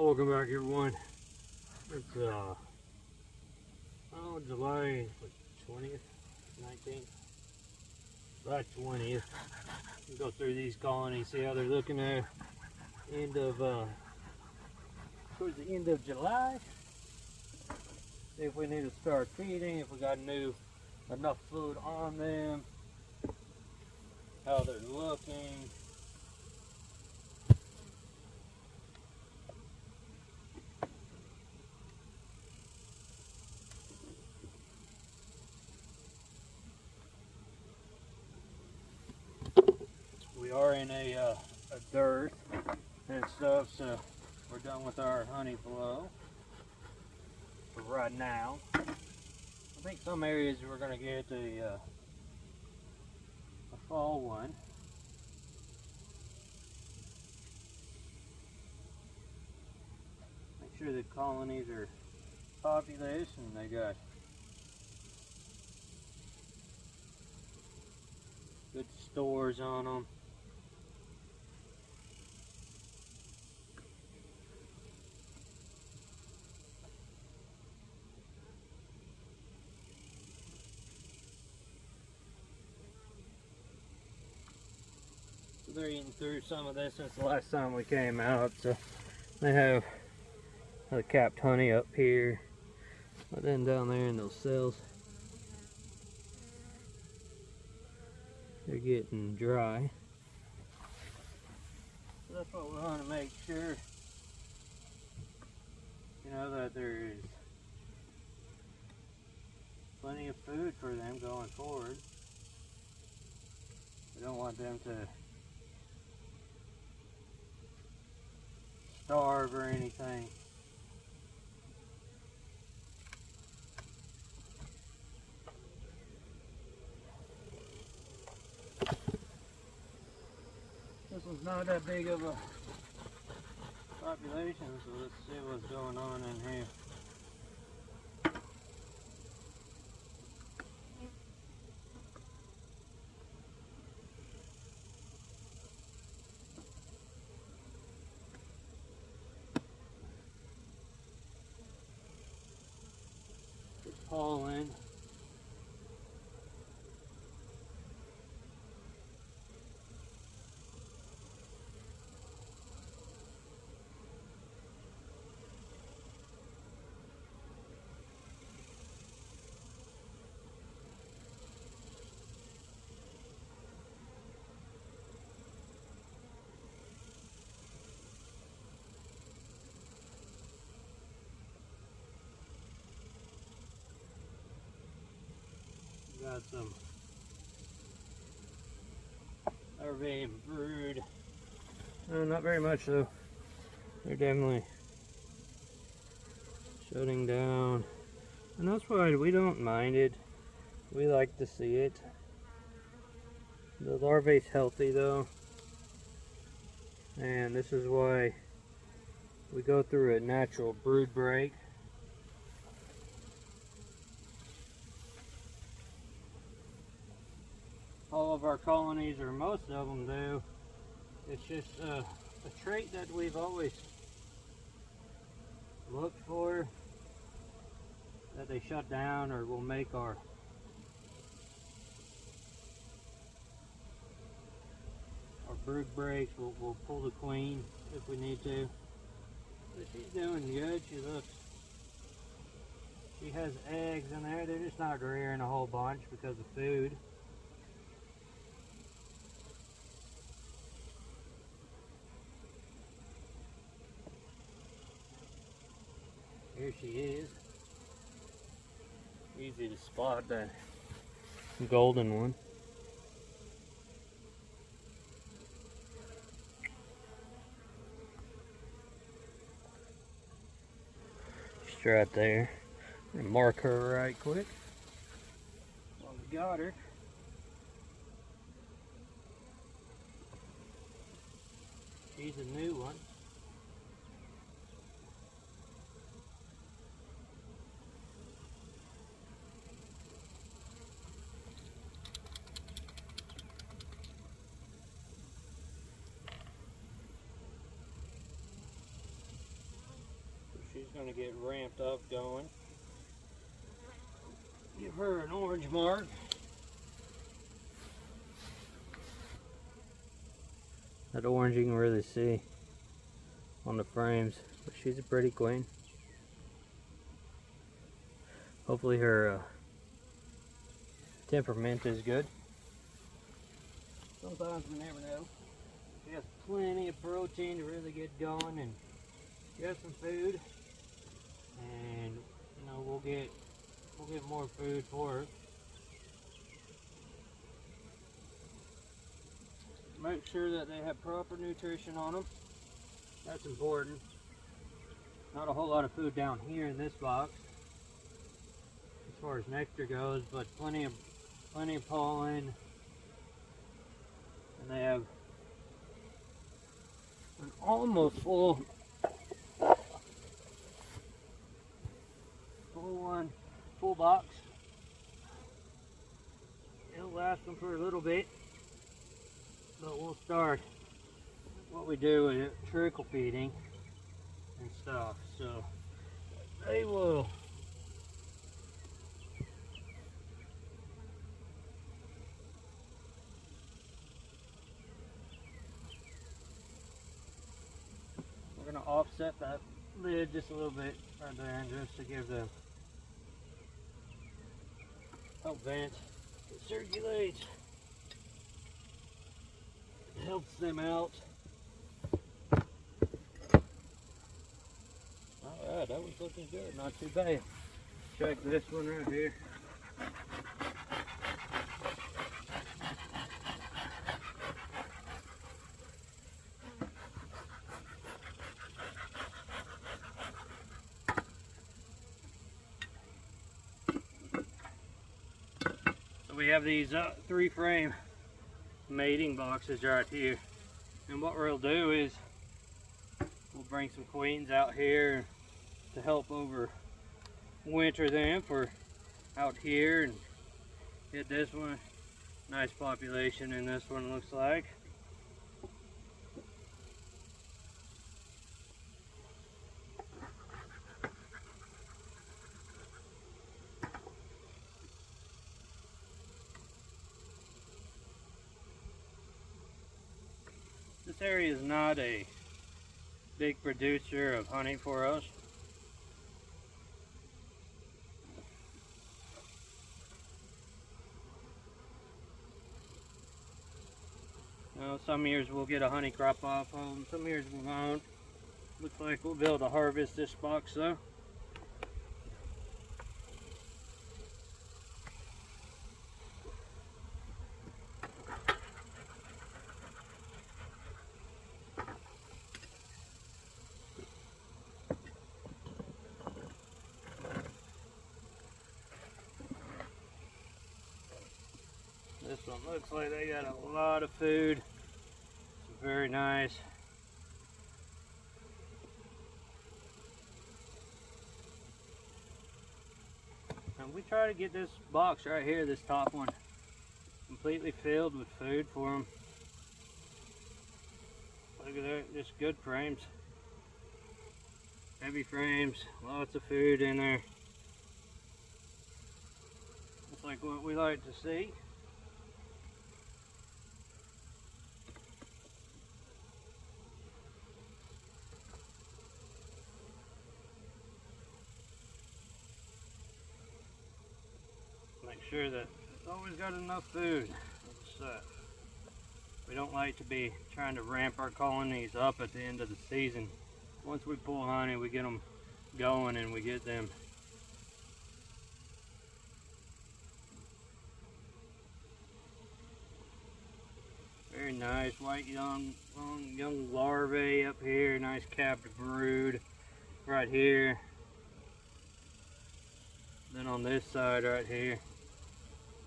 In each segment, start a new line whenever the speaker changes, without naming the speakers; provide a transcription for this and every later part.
welcome back everyone. It's July 20th, 19th, July 20th. We'll go through these colonies, see how they're looking at towards the end of July. See if we need to start feeding, if we got enough food on them, how they're looking. We are in a dearth and stuff, so we're done with our honey flow for right now. I think some areas we're going to get a fall one. Make sure the colonies are populous and they got good stores on them. They're eating through some of this since the last time we came out, so they have the capped honey up here, but then down there in those cells they're getting dry. So that's what we want to make sure, that there is plenty of food for them going forward. We don't want them to starve or anything. This one's not that big of a population, so let's see what's going on in here. Pollen. Got some larvae and brood. No, not very much though. They're definitely shutting down. And that's why we don't mind it. We like to see it. The larvae's healthy though. And this is why we go through a natural brood break. All of our colonies, or most of them do. It's just a trait that we've always looked for, that they shut down or will make our brood breaks. We'll pull the queen if we need to. But she's doing good. She has eggs in there. They're just not rearing a whole bunch because of food. Here she is. Easy to spot that golden one. She's right there. I'm gonna mark her right quick while we got her. She's a new one. she's going to get ramped up going. Give her an orange mark. That orange you can really see on the frames, but she's a pretty queen. Hopefully her temperament is good. Sometimes we never know. She has plenty of protein to really get going, and she has some food, and you know we'll get more food for her. Make sure that they have proper nutrition on them. That's important. Not a whole lot of food down here in this box as far as nectar goes, but plenty of pollen, and they have an almost full box. It'll last them for a little bit, but we'll start what we do is trickle feeding and stuff, so they will we're going to offset that lid just a little bit right there, just to give them help vent. It circulates, it helps them out. Alright, that was looking good, not too bad. Check this one right here. So we have these 3-frame mating boxes right here, and what we'll do is we'll bring some queens out here to help over winter them for out here, and get this one. Nice population in this one, looks like. This area is not a big producer of honey for us. Now, some years we'll get a honey crop off of them, some years we won't. Looks like we'll be able to harvest this box though. This one looks like they got a lot of food. It's very nice. And we try to get this box right here, this top one, completely filled with food for them. Look at that, just good frames. Heavy frames, lots of food in there. It's like what we like to see. Make sure that it's always got enough food. We don't like to be trying to ramp our colonies up at the end of the season. Once we pull honey, we get them going and we get them very nice white young larvae up here. Nice capped brood right here. Then on this side right here,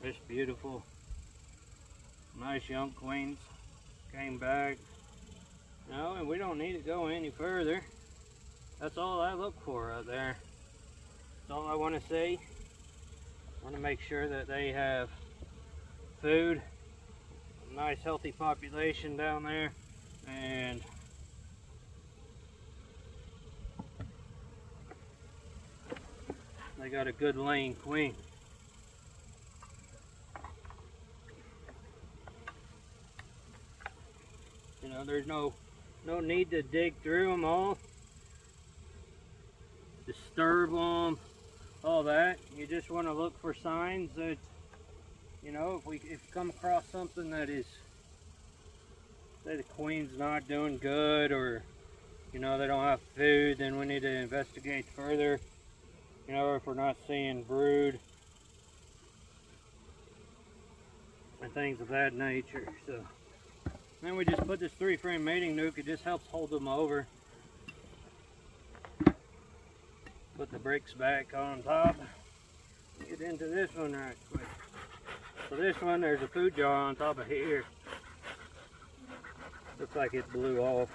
it's beautiful. Nice young queens came back. No, and we don't need to go any further. That's all I look for out there. That's all I want to see. I want to make sure that they have food, a nice healthy population down there, and they got a good laying queen. You know, there's no need to dig through them all, disturb them, all that. You just want to look for signs that, you know, if you come across something that is, say the queen's not doing good, or you know they don't have food, then we need to investigate further. You know, if we're not seeing brood and things of that nature. So then we just put this 3-frame mating nuke. It just helps hold them over. Put the bricks back on top. Get into this one right quick. So this one, there's a food jar on top of here. Looks like it blew off.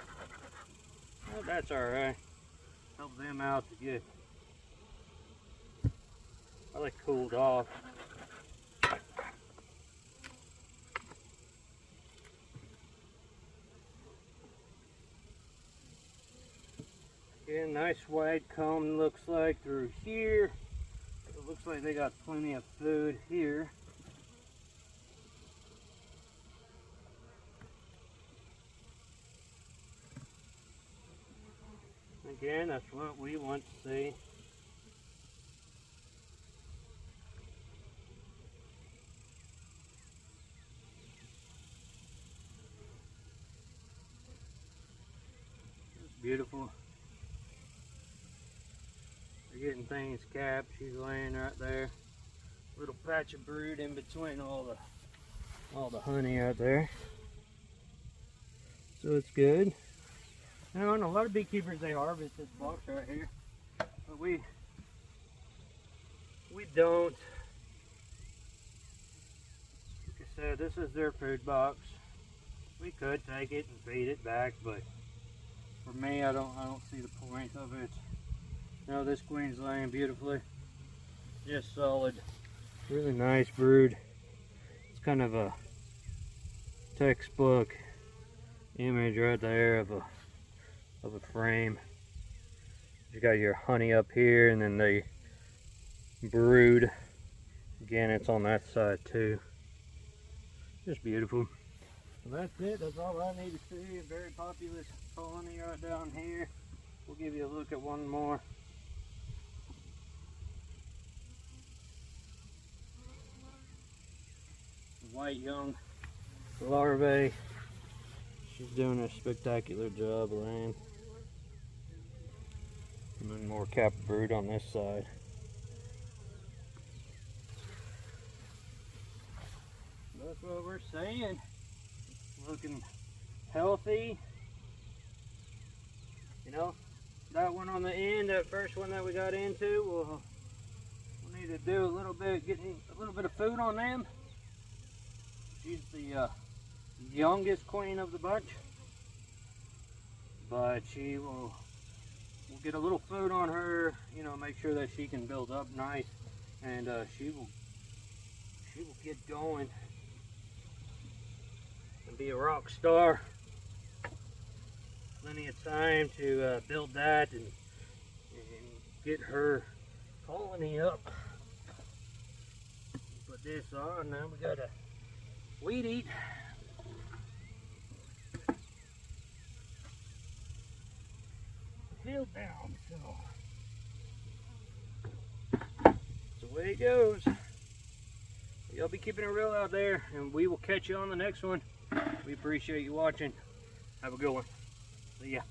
Well, that's alright. Help them out to get probably cooled off. Yeah, nice wide comb looks like through here. It looks like they got plenty of food here. Again, that's what we want to see. It's beautiful. They're getting things capped. She's laying right there. Little patch of brood in between all the honey out there. So it's good. You know, and a lot of beekeepers, they harvest this box right here, but we don't. Like I said, this is their food box. We could take it and feed it back, but for me, I don't see the point of it. You know, this queen's laying beautifully, just solid, really nice brood. It's kind of a textbook image right there of a frame. You got your honey up here, and then the brood. Again, it's on that side too. Just beautiful. So that's it. That's all I need to see. A very populous colony right down here. We'll give you a look at one more. White young larvae. She's doing a spectacular job laying. And then more capped brood on this side. That's what we're saying. Looking healthy. You know, that one on the end, that first one that we got into, we'll need to do a little bit, getting a little bit of food on them. She's the youngest queen of the bunch, but she will get a little food on her, you know, make sure that she can build up nice, and she will get going and be a rock star. Plenty of time to build that and get her colony up. Put this on. Now we got a weed eat. Hill down, so that's the way it goes. Y'all be keeping it real out there, and we will catch you on the next one. We appreciate you watching. Have a good one. See ya.